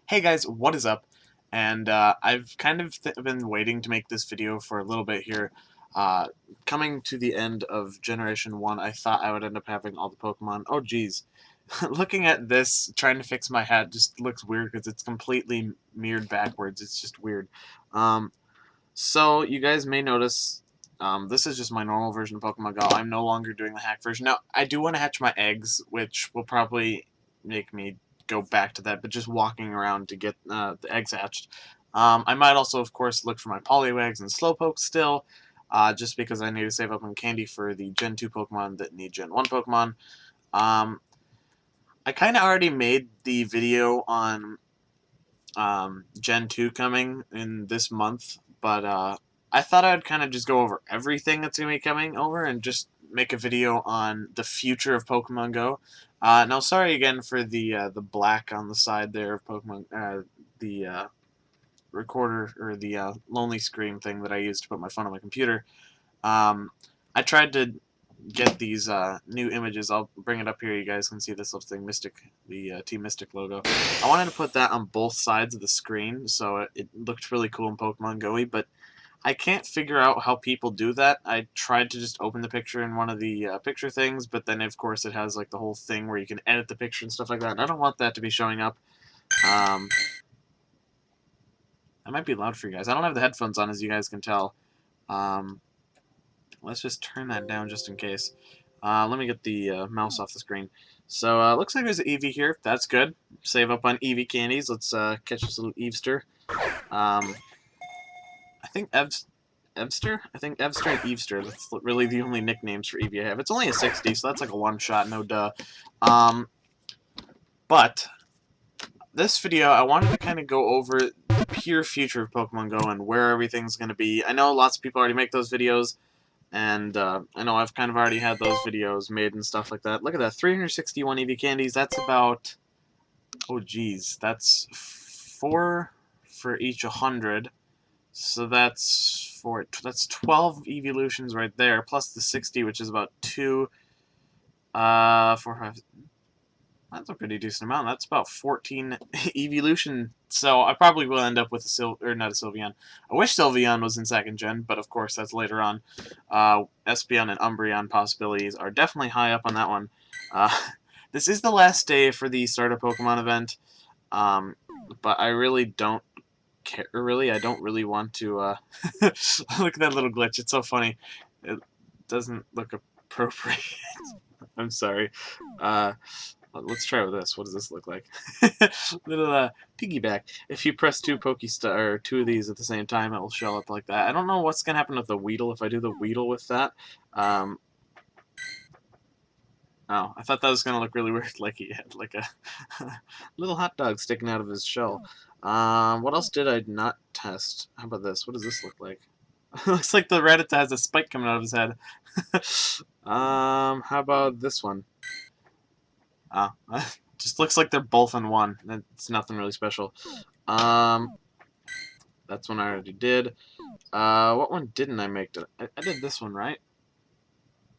Hey guys, what is up? And I've kind of been waiting to make this video for a little bit here. Uh, Coming to the end of Generation 1, I thought I would end up having all the Pokemon. Oh geez. Looking at this, trying to fix my hat just looks weird because it's completely mirrored backwards. It's just weird. Um, so you guys may notice this is just my normal version of Pokemon Go. I'm no longer doing the hack version. Now, I do want to hatch my eggs, which will probably make me go back to that, but just walking around to get the eggs hatched. I might also, of course, look for my Poliwags and Slowpoke still, just because I need to save up on candy for the Gen 2 Pokemon that need Gen 1 Pokemon. Um, I kind of already made the video on Gen 2 coming in this month, but I thought I'd kind of just go over everything that's going to be coming over and just make a video on the future of Pokemon Go. Now, sorry again for the black on the side there of Pokemon, the recorder or the lonely screen thing that I used to put my phone on my computer. Um, I tried to get these new images. I'll bring it up here. You guys can see this little thing, Mystic, the Team Mystic logo. I wanted to put that on both sides of the screen, so it looked really cool in Pokemon Go-y, but I can't figure out how people do that. I tried to just open the picture in one of the picture things, but then of course it has like the whole thing where you can edit the picture and stuff like that, and I don't want that to be showing up. Um, that might be loud for you guys. I don't have the headphones on, as you guys can tell. Um, Let's just turn that down just in case. Let me get the mouse off the screen. So, looks like there's an Eevee here. That's good. Save up on Eevee candies. Let's catch this little Eevester. I think Evster? I think Evster and Eevester. That's really the only nicknames for Eevee I have. It's only a 60, so that's like a one-shot, no duh. But this video, I wanted to kind of go over the pure future of Pokemon Go and where everything's going to be. I know lots of people already make those videos. And I know I've kind of already had those videos made and stuff like that. Look at that, 361 EV candies. That's about, oh geez, that's 4 for each 100. So that's 12 evolutions right there, plus the 60, which is about 2, 4, 5. That's a pretty decent amount. That's about 14 evolution. So I probably will end up with not a Sylveon. I wish Sylveon was in second gen, but of course that's later on. Espeon and Umbreon possibilities are definitely high up on that one. Uh, this is the last day for the starter Pokemon event, but I really don't care. Really, I don't really want to. Look at that little glitch. It's so funny. It doesn't look appropriate. I'm sorry. Let's try with this. What does this look like? Little piggyback. If you press two of these at the same time, it will show up like that. I don't know what's gonna happen with the Weedle if I do the Weedle with that. Oh, I thought that was gonna look really weird, like he had like a little hot dog sticking out of his shell. What else did I not test? How about this? What does this look like? Looks like the Rattata has a spike coming out of his head. How about this one? Oh, just looks like they're both in one. It's nothing really special. That's one I already did. What one didn't I make? I did this one, right?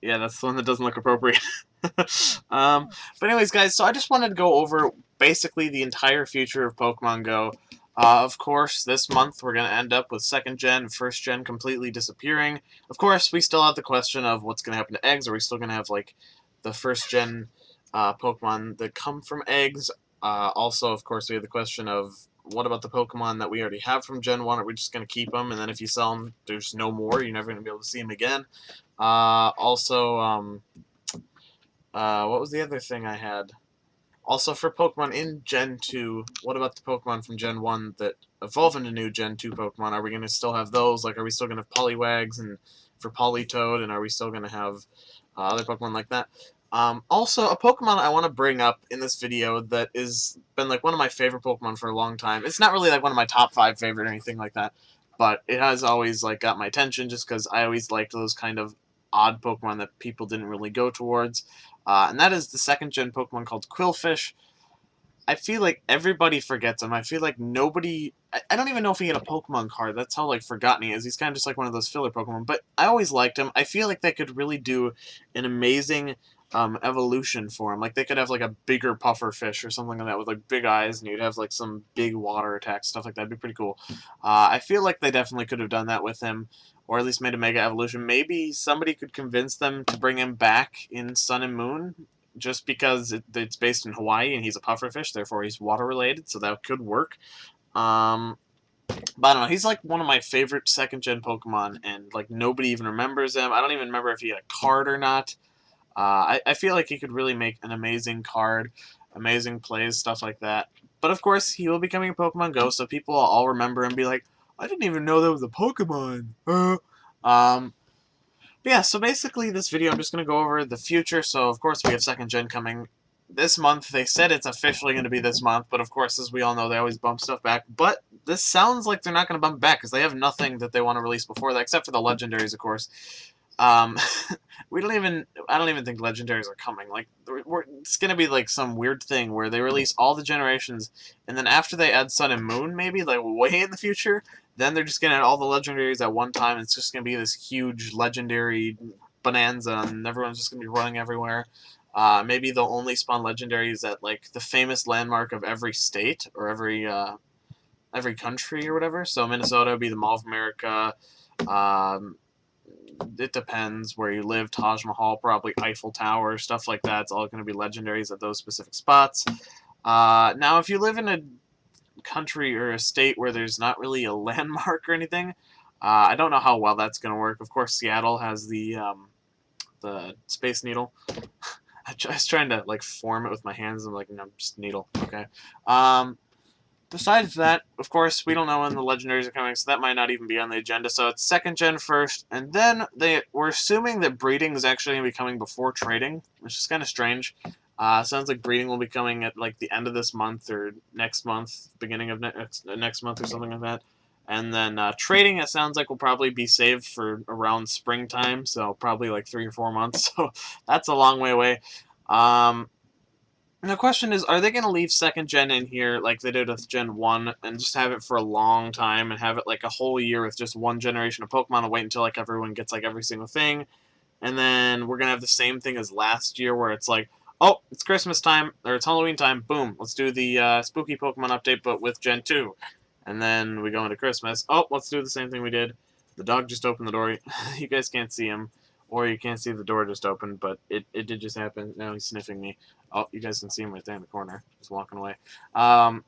Yeah, that's the one that doesn't look appropriate. But anyways, guys, so I just wanted to go over basically the entire future of Pokemon Go. Of course, this month we're going to end up with 2nd gen, 1st gen completely disappearing. Of course, we still have the question of what's going to happen to eggs. Are we still going to have, like, the 1st gen Pokemon that come from eggs? Also, of course, we have the question of what about the Pokemon that we already have from Gen 1? Are we just going to keep them, and then if you sell them, there's no more? You're never going to be able to see them again? What was the other thing I had? Also, for Pokemon in Gen 2, what about the Pokemon from Gen 1 that evolve into new Gen 2 Pokemon? Are we going to still have those? Like, are we still going to have Poliwags and for Politoed, and are we still going to have other Pokemon like that? Also, a Pokemon I want to bring up in this video that has been, like, one of my favorite Pokemon for a long time. It's not really, like, one of my top 5 favorite or anything like that, but it has always, like, got my attention just because I always liked those kind of odd Pokemon that people didn't really go towards. And that is the 2nd gen Pokemon called Quillfish. I feel like everybody forgets him. I feel like nobody... I don't even know if he had a Pokemon card. That's how, like, forgotten he is. He's kind of just like one of those filler Pokemon. But I always liked him. I feel like they could really do an amazing evolution for him. Like, they could have like a bigger puffer fish or something like that with like big eyes, and you'd have like some big water attacks, stuff like that. Would be pretty cool. I feel like they definitely could have done that with him, or at least made a mega evolution. Maybe somebody could convince them to bring him back in Sun and Moon, just because it's based in Hawaii and he's a puffer fish, therefore he's water related, so that could work. Um, but I don't know, he's like one of my favorite second gen Pokemon, and like nobody even remembers him. I don't even remember if he had a card or not. I feel like he could really make an amazing card, amazing plays, stuff like that. But of course, he will be coming in Pokemon Go, so people will all remember and be like, I didn't even know that was a Pokemon. But yeah, so basically this video I'm just going to go over the future. So of course we have second gen coming this month. They said it's officially going to be this month, but of course, as we all know, they always bump stuff back. But this sounds like they're not going to bump back because they have nothing that they want to release before that, except for the legendaries, of course. Um, I don't even think legendaries are coming. Like, it's gonna be like some weird thing where they release all the generations, and then after they add Sun and Moon, maybe like way in the future, then they're just gonna add all the legendaries at one time. And it's just gonna be this huge legendary bonanza, and everyone's just gonna be running everywhere. Maybe they'll only spawn legendaries at like the famous landmark of every state or every country or whatever. So Minnesota would be the Mall of America. Um, it depends where you live. Taj Mahal, probably Eiffel Tower, stuff like that. It's all going to be legendaries at those specific spots. Now, if you live in a country or a state where there's not really a landmark or anything, I don't know how well that's going to work. Of course, Seattle has the Space Needle. I was trying to like form it with my hands. I'm like, no, just needle. Okay. Besides that, of course, we don't know when the legendaries are coming, so that might not even be on the agenda. So it's second gen first, and then we're assuming that breeding is actually going to be coming before trading, which is kind of strange. Sounds like breeding will be coming at like the end of this month or next month, beginning of next month or something like that. And then trading, it sounds like will probably be saved for around springtime, so probably like 3 or 4 months. So that's a long way away. And the question is, are they going to leave second gen in here like they did with Gen 1 and just have it for a long time and have it like a whole year with just one generation of Pokemon and wait until like everyone gets like every single thing? And then we're going to have the same thing as last year where it's like, oh, it's Christmas time, or it's Halloween time, boom, let's do the spooky Pokemon update but with Gen 2. And then we go into Christmas, oh, let's do the same thing we did. The dog just opened the door. You guys can't see him. Or you can't see the door just opened, but it did just happen. Now he's sniffing me. Oh, you guys can see him right there in the corner, just walking away. I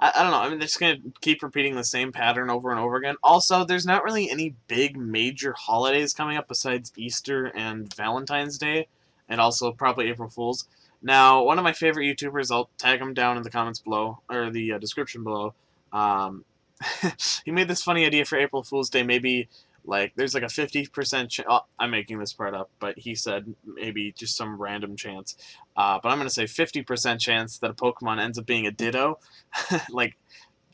don't know. I mean, they're just going to keep repeating the same pattern over and over again. Also, there's not really any big major holidays coming up besides Easter and Valentine's Day, and also probably April Fool's. Now, one of my favorite YouTubers, I'll tag him down in the comments below, or the description below, um, he made this funny idea for April Fool's Day. Maybe like there's like a 50% chance. Oh, I'm making this part up, but he said maybe just some random chance. But I'm gonna say 50% chance that a Pokemon ends up being a Ditto. Like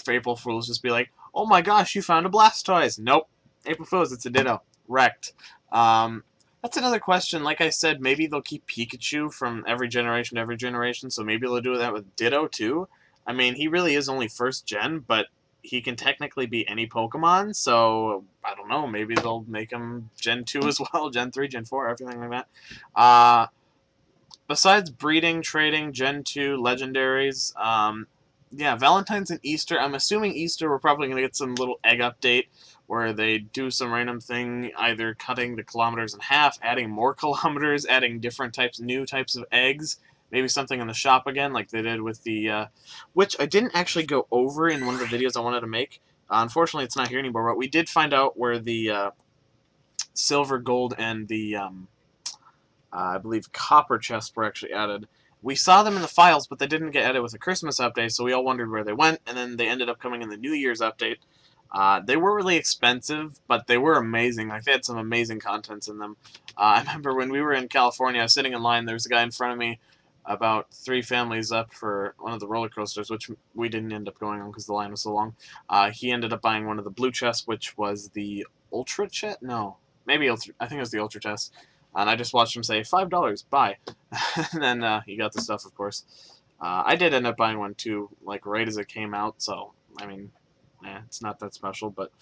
for April Fool's, just be like, oh my gosh, you found a Blastoise. Nope, April Fool's, it's a Ditto. Wrecked. That's another question. Like I said, maybe they'll keep Pikachu from every generation to every generation, so maybe they'll do that with Ditto too. I mean, he really is only first gen, but he can technically be any Pokemon, so I don't know, maybe they'll make him Gen 2 as well, Gen 3, Gen 4, everything like that. Besides breeding, trading, Gen 2, legendaries, yeah, Valentine's and Easter. I'm assuming Easter we're probably going to get some little egg update where they do some random thing, either cutting the kilometers in half, adding more kilometers, adding different types, new types of eggs, maybe something in the shop again, like they did with the, which I didn't actually go over in one of the videos I wanted to make. Unfortunately, it's not here anymore, but we did find out where the silver, gold, and the, I believe, copper chests were actually added. We saw them in the files, but they didn't get added with the Christmas update, so we all wondered where they went, and then they ended up coming in the New Year's update. They were really expensive, but they were amazing. Like, they had some amazing contents in them. I remember when we were in California, I was sitting in line, there was a guy in front of me about 3 families up for one of the roller coasters, which we didn't end up going on because the line was so long. He ended up buying one of the blue chests, which was the Ultra chest? No. Maybe Ultra. I think it was the Ultra chest. And I just watched him say, $5, buy. And then he got the stuff, of course. I did end up buying one, too, like, right as it came out, so, I mean, it's not that special, but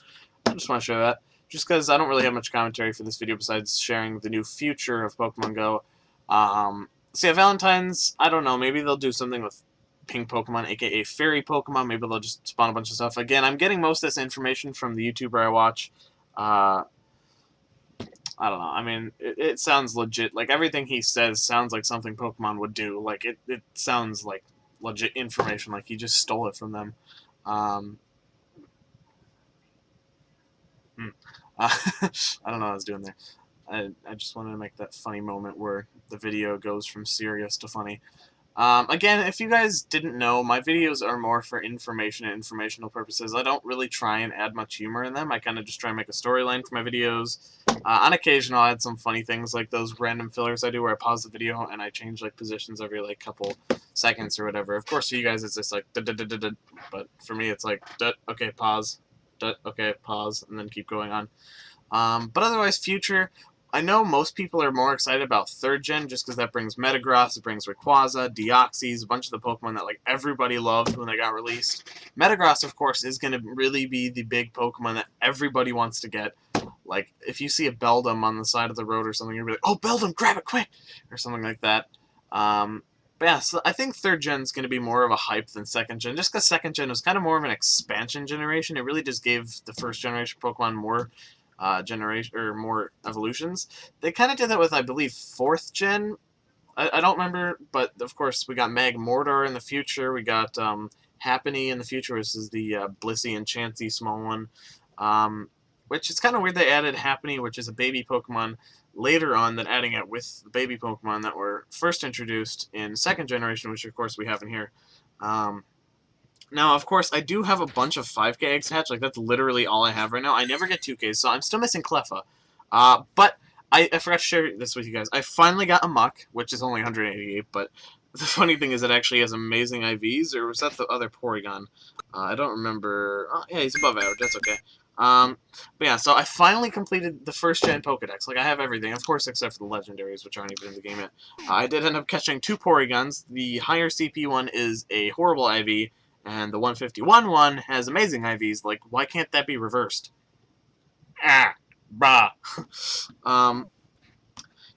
I just want to show that. Just because I don't really have much commentary for this video besides sharing the new future of Pokemon Go. So yeah, Valentine's, I don't know, maybe they'll do something with pink Pokemon, aka fairy Pokemon. Maybe they'll just spawn a bunch of stuff. Again, I'm getting most of this information from the YouTuber I watch. Uh, I don't know. I mean, it sounds legit. Like, everything he says sounds like something Pokemon would do. Like, it sounds like legit information. Like, he just stole it from them. Um, hmm. I don't know what I was doing there. I just wanted to make that funny moment where the video goes from serious to funny. Again, if you guys didn't know, my videos are more for information and informational purposes. I don't really try and add much humor in them. I kind of just try and make a storyline for my videos. On occasion, I'll add some funny things like those random fillers I do where I pause the video and I change like positions every like couple seconds or whatever. Of course, for you guys, it's just like da da da da da, but for me, it's like okay, pause, okay, pause, and then keep going on. But otherwise, future, I know most people are more excited about 3rd gen just because that brings Metagross, it brings Rayquaza, Deoxys, a bunch of the Pokemon that like everybody loved when they got released. Metagross, of course, is going to really be the big Pokemon that everybody wants to get. Like, if you see a Beldum on the side of the road or something, you'll be like, oh, Beldum, grab it quick! Or something like that. But yeah, so I think 3rd gen is going to be more of a hype than 2nd gen, just because 2nd gen was kind of more of an expansion generation. It really just gave the 1st generation Pokemon more generation or more evolutions. They kind of did that with, I believe, 4th gen. I don't remember, but of course we got Magmortar in the future. We got Happiny in the future, which is the Blissey and Chansey small one. Which is kind of weird they added Happiny, which is a baby Pokemon, later on than adding it with the baby Pokemon that were first introduced in 2nd generation, which of course we have in here. Now, of course, I do have a bunch of 5K eggs hatched. Like, that's literally all I have right now. I never get 2Ks, so I'm still missing Cleffa. But I forgot to share this with you guys. I finally got a Muck, which is only 188, but the funny thing is it actually has amazing IVs, or was that the other Porygon? I don't remember. Oh, yeah, he's above average. That's okay. But yeah, so I finally completed the 1st gen Pokedex. Like, I have everything, of course, except for the legendaries, which aren't even in the game yet. I did end up catching 2 Porygons. The higher CP one is a horrible IV, and the 151 one has amazing IVs. Like, why can't that be reversed? Ah, brah.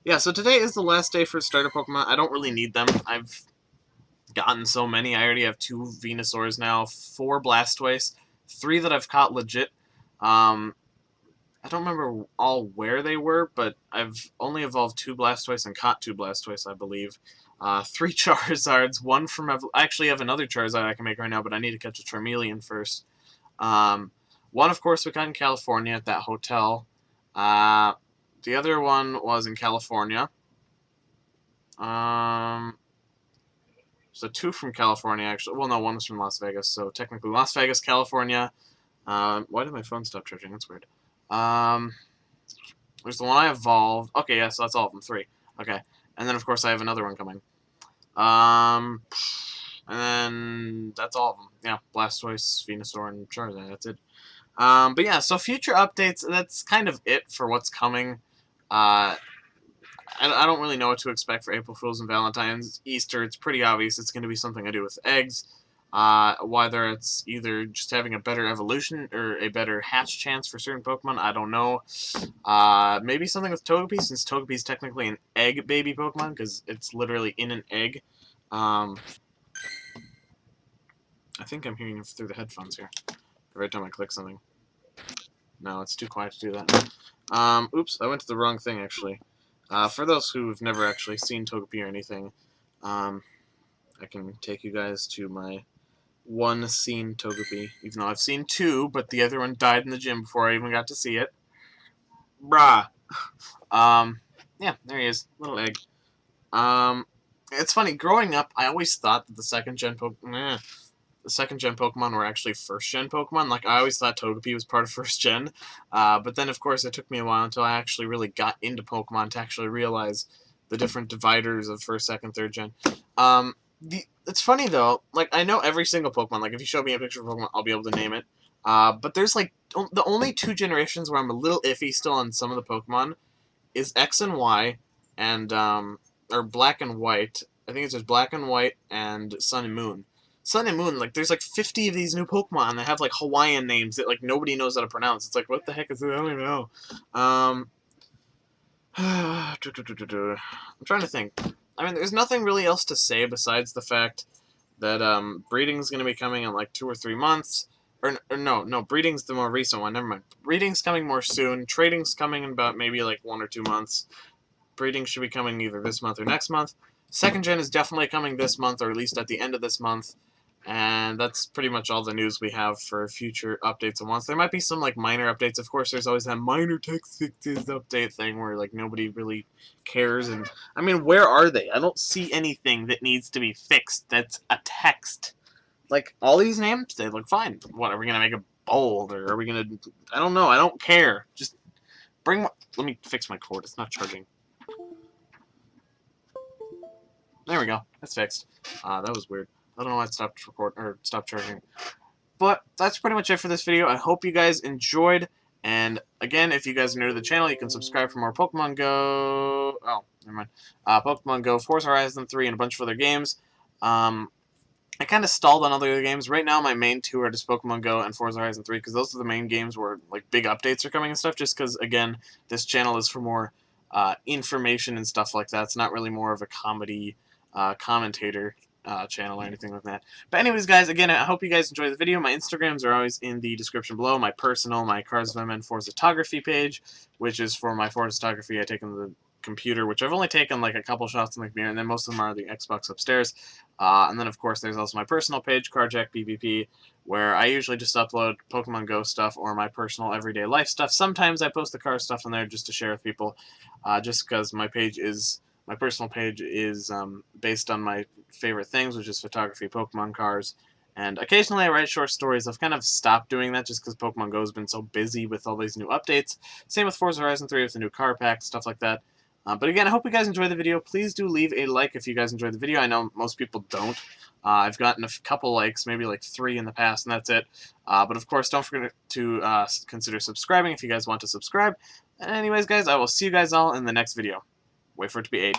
Yeah, so today is the last day for starter Pokemon. I don't really need them. I've gotten so many. I already have 2 Venusaurs now, 4 Blastoise, 3 that I've caught legit. I don't remember all where they were, but I've only evolved 2 Blastoise and caught 2 Blastoise, I believe. 3 Charizards, 1 from... I actually have another Charizard I can make right now, but I need to catch a Charmeleon first. 1, of course, we got in California at that hotel. The other one was in California. So 2 from California, actually. Well, no, 1 was from Las Vegas, so technically Las Vegas, California. Why did my phone stop charging? That's weird. There's the one I evolved. Okay, yeah, so that's all of them. 3. Okay. And then, of course, I have another one coming. And then that's all of them. Yeah, Blastoise, Venusaur, and Charizard. That's it. But yeah, so future updates, that's kind of it for what's coming. I don't really know what to expect for April Fools and Valentine's. Easter, it's pretty obvious it's going to be something I do with eggs. Whether it's either just having a better evolution or a better hatch chance for certain Pokemon, I don't know. Maybe something with Togepi, since Togepi is technically an egg baby Pokemon, because it's literally in an egg. I think I'm hearing it through the headphones here. Every time I click something. No, it's too quiet to do that. Oops, I went to the wrong thing, actually. For those who've never actually seen Togepi or anything, I can take you guys to my one seen Togepi, even though I've seen 2, but the other one died in the gym before I even got to see it. Brah. Yeah, there he is, little egg. It's funny, growing up, I always thought that the second gen Pokemon were actually first gen Pokemon. Like, I always thought Togepi was part of first gen. But then, of course, it took me a while until I actually really got into Pokemon to actually realize the different dividers of first, second, third gen. It's funny, though. Like, I know every single Pokemon. Like, if you show me a picture of Pokemon, I'll be able to name it. But there's, like, the only 2 generations where I'm a little iffy still on some of the Pokemon is X and Y and, or Black and White. I think it's just Black and White and Sun and Moon. Sun and Moon, like, there's like 50 of these new Pokemon that have like Hawaiian names that like nobody knows how to pronounce. It's like, what the heck is it? I don't even know. I'm trying to think. I mean, there's nothing really else to say besides the fact that breeding's going to be coming in like 2 or 3 months. Or no, breeding's the more recent one. Never mind. Breeding's coming more soon. Trading's coming in about maybe like 1 or 2 months. Breeding should be coming either this month or next month. Second gen is definitely coming this month, or at least at the end of this month. And that's pretty much all the news we have for future updates and wants. There might be some like minor updates. Of course, there's always that minor text fixes update thing where like nobody really cares. And I mean, where are they? I don't see anything that needs to be fixed that's a text. Like all these names, they look fine. What are we gonna make it bold, or are we gonna? I don't know. I don't care. Just bring. Let me fix my cord. It's not charging. There we go. That's fixed. That was weird. I don't know why it stopped stopped charging. But that's pretty much it for this video. I hope you guys enjoyed. And again, if you guys are new to the channel, you can subscribe for more Pokemon Go. Oh, never mind. Pokemon Go, Forza Horizon 3, and a bunch of other games. I kind of stalled on other games. Right now, my main two are just Pokemon Go and Forza Horizon 3, because those are the main games where like big updates are coming and stuff. Just because, again, this channel is for more information and stuff like that. It's not really more of a comedy commentator channel or anything like that. But anyways, guys, again, I hope you guys enjoy the video. My Instagrams are always in the description below. My personal, my Cars of MN Photography page, which is for my photography I take on the computer, which I've only taken like a couple shots in the mirror, and then most of them are the Xbox upstairs. And then, of course, there's also my personal page, Carjack PvP, where I usually just upload Pokemon Go stuff or my personal everyday life stuff. Sometimes I post the car stuff on there just to share with people, just because my personal page is based on my favorite things, which is photography, Pokemon cars, and occasionally I write short stories. I've kind of stopped doing that just because Pokemon Go has been so busy with all these new updates. Same with Forza Horizon 3 with the new car pack, stuff like that. But again, I hope you guys enjoyed the video. Please do leave a like if you guys enjoyed the video. I know most people don't. I've gotten a couple likes, maybe like 3 in the past, and that's it. But of course, don't forget to consider subscribing if you guys want to subscribe. And anyways, guys, I will see you guys all in the next video. Wait for it to be 8.